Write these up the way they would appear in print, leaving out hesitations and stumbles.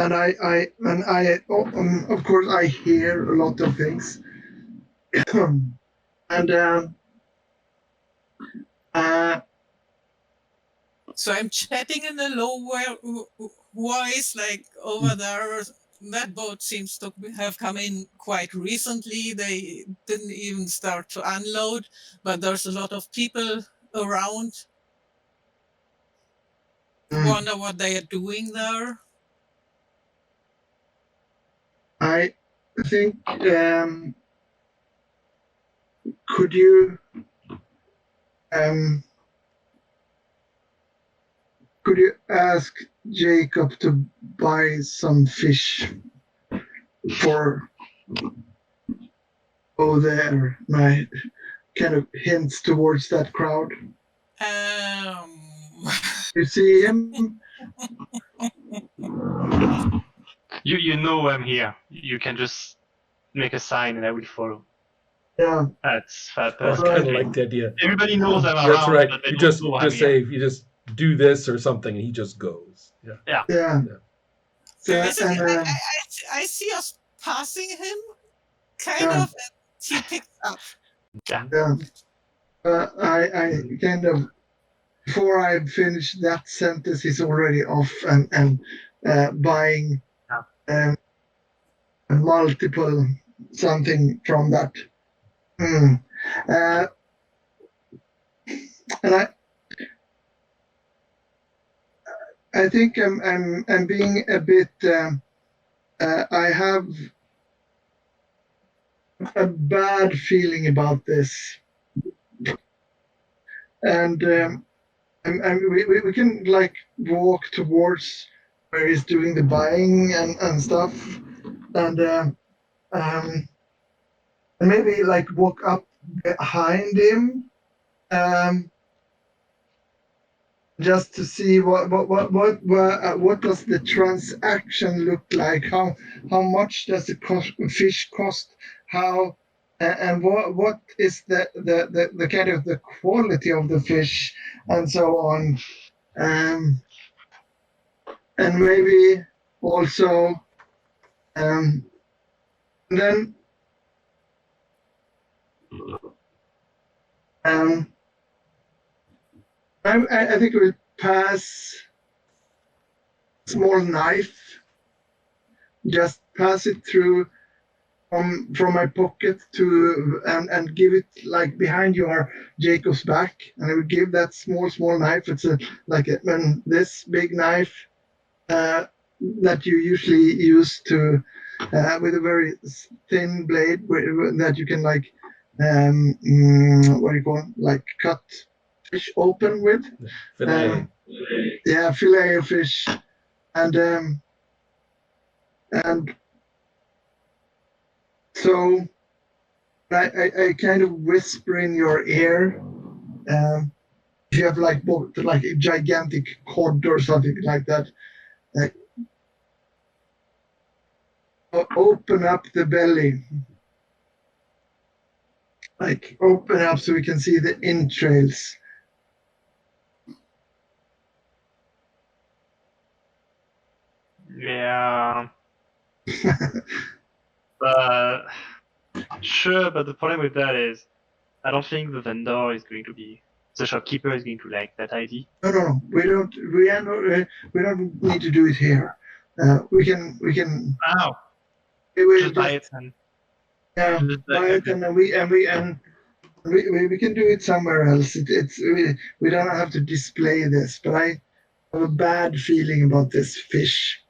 of course, I hear a lot of things, and uh, So I'm chatting in a low voice, like over there. That boat seems to have come in quite recently. They didn't even start to unload, but there's a lot of people around. Wonder what they are doing there. I think could you um, could you ask Jacob to buy some fish for there? My kind of hints towards that crowd. You see him? You know I'm here. You can just make a sign and I will follow. Yeah. That's I kind of like the idea. Everybody knows I'm around. That's right. But they You don't just know I'm say here. you just do this or something, and he just goes. Yeah. Yeah. So, I see us passing him, kind Yeah. of, and he picks up. Yeah. I kind of, before I finish that sentence, he's already off and buying multiple something from that. And I think I'm being a bit. I have a bad feeling about this, and we can like walk towards where he's doing the buying and stuff, and maybe like walk up behind him, just to see what does the transaction look like? How much does the fish cost? How and what is the kind of the quality of the fish and so on, and maybe also then I think we'll pass small knife, just pass it through from my pocket to and give it like behind your Jacob's back, and I would give that small knife. It's this big knife that you usually use to with a very thin blade that you can like what do you call it? Like cut fish open with. Fillet. Fillet fish, and so I kind of whisper in your ear. If you have like a gigantic cod or something like that, open up the belly. Like open up so we can see the entrails. Yeah. But sure, but the problem with that is I don't think the vendor is going to be, the shopkeeper is going to like that idea. No. We don't need to do it here. We can. Oh. Just buy it and. Yeah, buy it and we can do it somewhere else. We don't have to display this, but I have a bad feeling about this fish.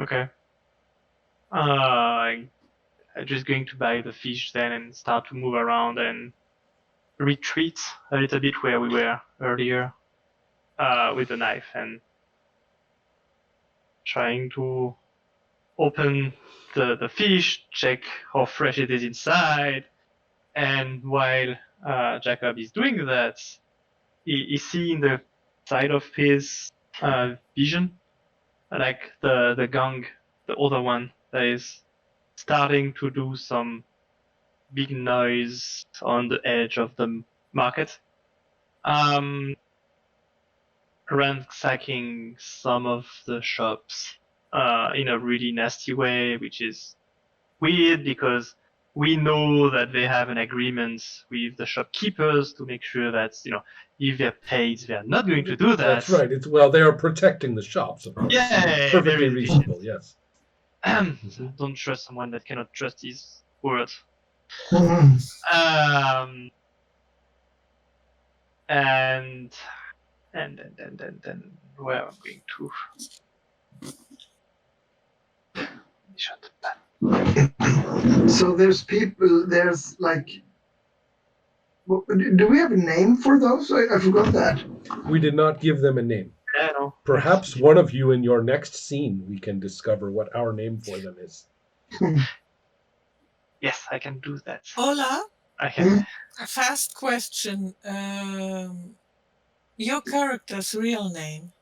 Okay. I'm just going to buy the fish then and start to move around and retreat a little bit where we were earlier with the knife and trying to open the fish, check how fresh it is inside, and while Jacob is doing that, he see in the side of his vision, like the gang, the other one that is starting to do some big noise on the edge of the market. ransacking some of the shops in a really nasty way, which is weird because we know that they have an agreement with the shopkeepers to make sure that, if they're paid, they're not going to do that. That's right. They are protecting the shops, of course. Yeah, It's perfectly very reasonable. Yes. So don't trust someone that cannot trust his word. Mhm. And then where I'm going to. Shut up. So there's like, do we have a name for those? I forgot that. We did not give them a name. Yeah, no. Perhaps one of you in your next scene we can discover what our name for them is. Yes, I can do that. Ola, I can. a fast question. Your character's real name.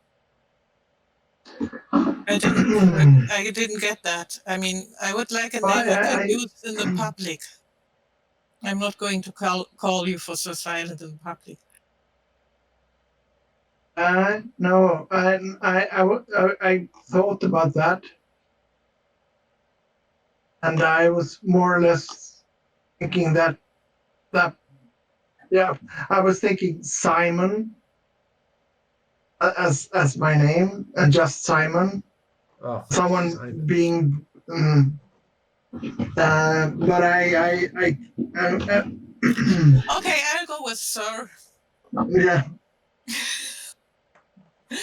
I didn't get that. I mean, I would like a name I can use in the public. I'm not going to call you for so silent in public. No, I thought about that, and I was more or less thinking that yeah, I was thinking Simon as my name, and just Simon. Oh, Someone Simon. being, but Okay, I'll go with Sir. yeah.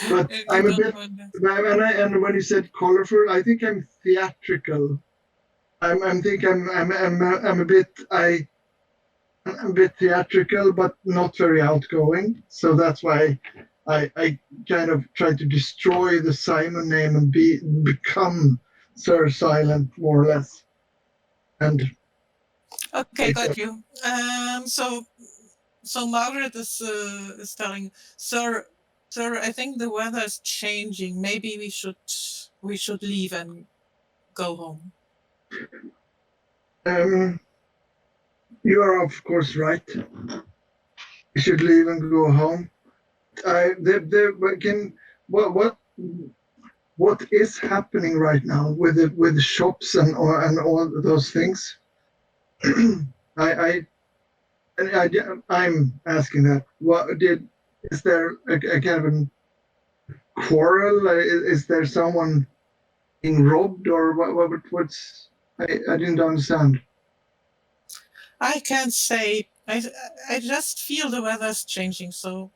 But If you I'm a don't bit, mind that. and when you said colorful, I think I'm theatrical. I'm a bit I'm a bit theatrical, but not very outgoing. So that's why I kind of try to destroy the Simon name and become Sir Silent, more or less. And Okay, got you. So Margaret is telling Sir, I think the weather is changing. Maybe we should leave and go home. you are of course right. We should leave and go home. What is happening right now with the shops and all those things? I'm asking that. Is there a kind of a quarrel? Is there someone being robbed, or what's? I didn't understand. I can't say. I just feel the weather's changing, so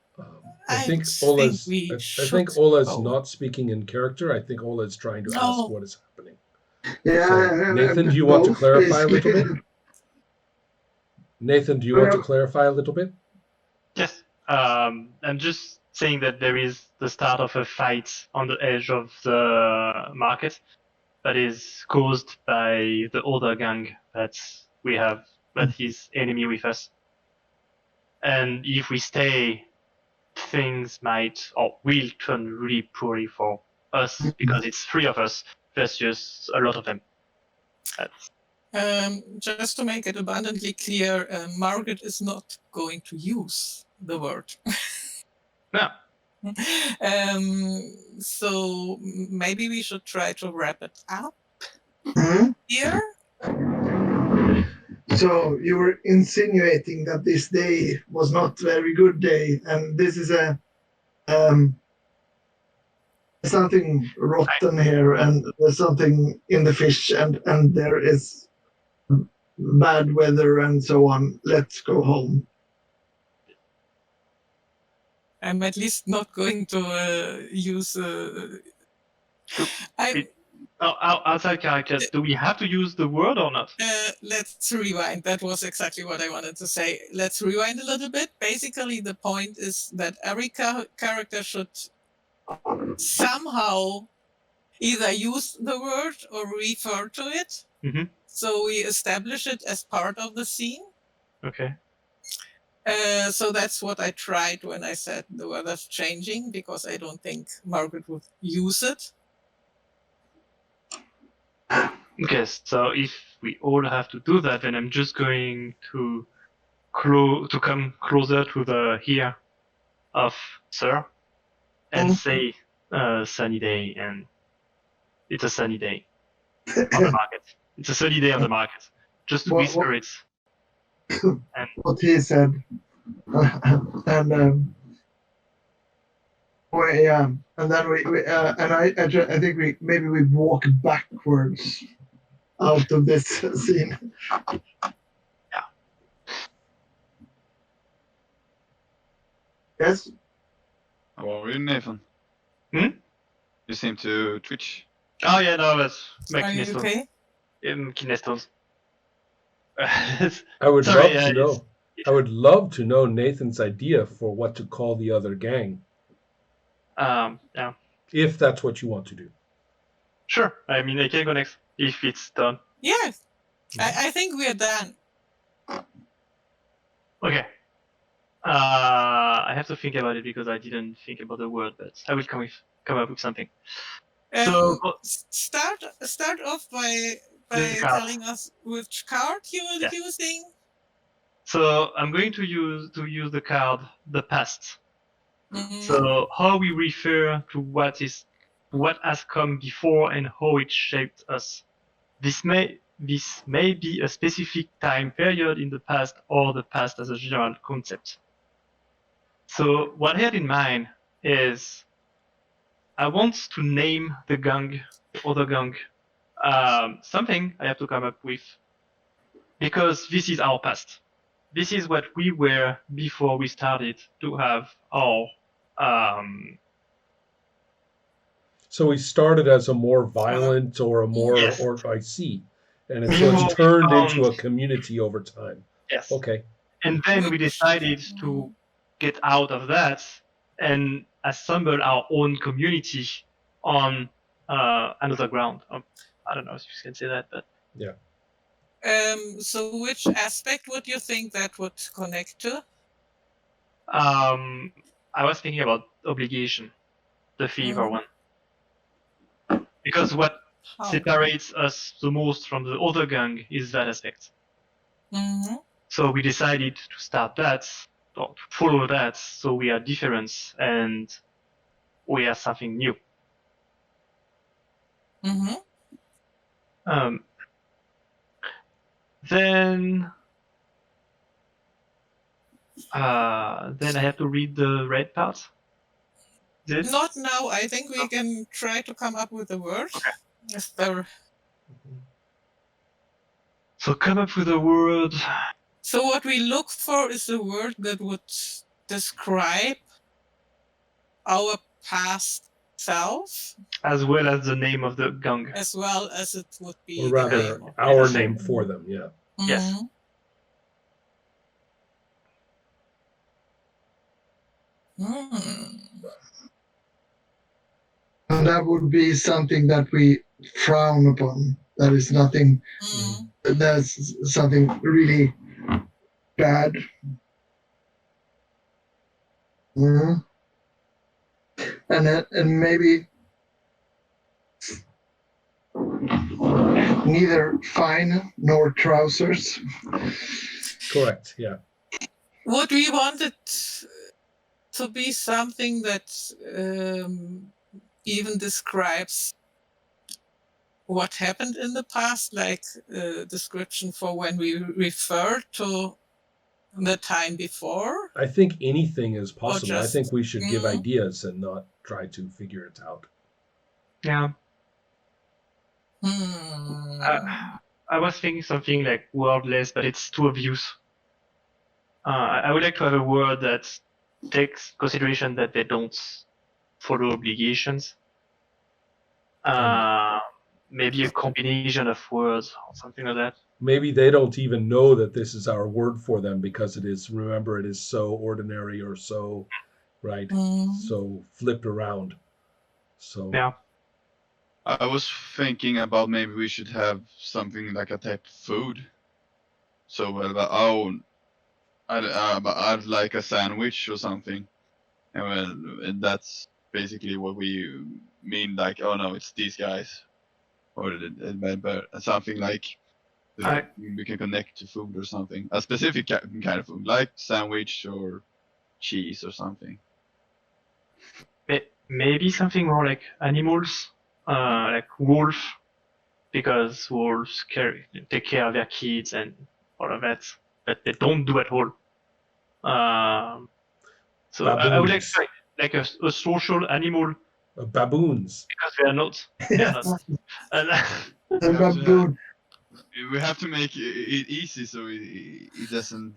I think we I should think Ola's go. not speaking in character. I think Ola is trying to ask No. what is happening. Yeah, So, Nathan, do you want to both, clarify a little basically. bit? Nathan, do you want to clarify a little bit? Yes. I'm just saying that there is the start of a fight on the edge of the market that is caused by the other gang that we have, that is enemy with us. And if we stay, things might or will turn really poorly for us because it's 3 of us versus a lot of them. Just to make it abundantly clear, Margaret is not going to use the word. No. So maybe we should try to wrap it up here. So you were insinuating that this day was not a very good day, and this is something rotten here, and there's something in the fish, and there is bad weather and so on. Let's go home. I'm at least not going to use. Outside characters, do we have to use the word or not? Let's rewind. That was exactly what I wanted to say. Let's rewind a little bit. Basically, the point is that every character should somehow either use the word or refer to it. Mm-hmm. So we establish it as part of the scene. Okay. So that's what I tried when I said the weather's changing, because I don't think Margaret would use it. Okay, so if we all have to do that, then I'm just going to come closer to the ear of Sir and Mhm. say sunny day, and it's a sunny day on the market. It's a sunny day on the market. Just What- whisper what- it. And What he said, and yeah, and then I think we walk backwards out of this scene. Yeah. Yes. How are you, Nathan? Hmm? You seem to twitch. Oh yeah, no, that's my Are you kinestone. okay? Kinestones. I would Sorry, love to know. I would love to know Nathan's idea for what to call the other gang, Yeah, if that's what you want to do. sure. I mean, I can go next if it's done. Yeah. I think we're done. Okay. I have to think about it because I didn't think about the word, but I will come up with something. So Start off by The card. telling us which card you are Yeah. using. So I'm going to use the card the past. Mhm. So how we refer to what has come before and how it shaped us. This may be a specific time period in the past or the past as a general concept. So what I had in mind is I want to name the gang, the other gang, something I have to come up with because this is our past. This is what we were before we started to have our So we started as a more violent or a more, Yes. or I see, and so Before it's we turned found- into a community over time. yes. Okay. And then we decided to get out of that and assemble our own community on another ground. I don't know if you can say that, but So which aspect would you think that would connect to? I was thinking about obligation, the fever one, because what How? separates us the most from the other gang is that aspect. Mhm. So we decided to start that or to follow that, so we are different and we are something new. Mhm. Then I have to read the red part. This? Not now. I think we can try to come up with a word. Is there? So come up with a word. So what we look for is a word that would describe our past self, As well as the name of the gang. as well as it would be Or the rather, name of our the same. name for them, yeah. Yes. Mhm. Hmm. And that would be something that we frown upon. That is nothing. Mm. That's something really bad. Mhm. And maybe neither fine nor trousers. Correct, yeah. Would we want it to be something that even describes what happened in the past, like a description for when we refer to the time before? I think anything is possible. I just- think we should give Mhm. ideas and not try to figure it out. Yeah. Hmm. I was thinking something like wordless, but it's too obvious. I would like to have a word that takes consideration that they don't follow obligations. Maybe a combination of words or something like that. Maybe they don't even know that this is our word for them because it is, remember, it is so ordinary or so, right? Mm. So flipped around. So Yeah. I was thinking about maybe we should have something like a type of food. So I'd like a sandwich or something, and that's basically what we mean. Like, oh no, it's these guys, or but something like we can connect to food or something, a specific kind of food, like sandwich or cheese or something. Maybe something more like animals, like wolf, because wolves take care of their kids and all of that, but they don't do at all. So I would Baboons. expect like a social animal Baboons. because they are not. They are not. And, The baboon. We have to make it easy so it doesn't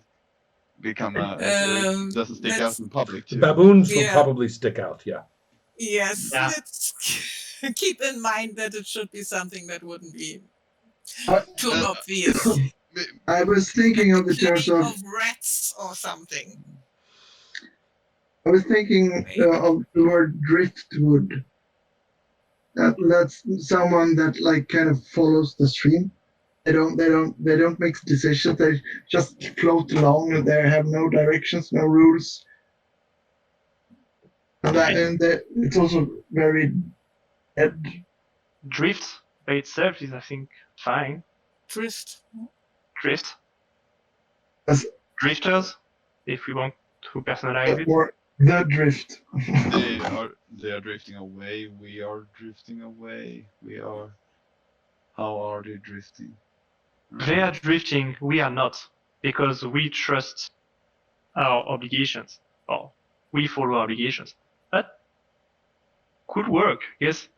become Um, doesn't stick out let's in public The too. baboons will Yeah. probably stick out. Yeah. yes, Yeah. let's keep in mind that it should be something that wouldn't be I, too Uh, obvious, I was thinking like of the the terms plague of. of rats or something. I was thinking Maybe. of the word driftwood. That's someone that like kind of follows the stream. They don't make decisions. They just float along, and they have no directions, no rules. It's also very dead. drift by itself is, I think, fine. Drift. Drift. As Drifters, if we want to personalize it. or the drift. They are drifting away. We are drifting away. We are. How are they drifting? They are drifting, we are not, because we trust our obligations, or we follow our obligations. That could work, yes.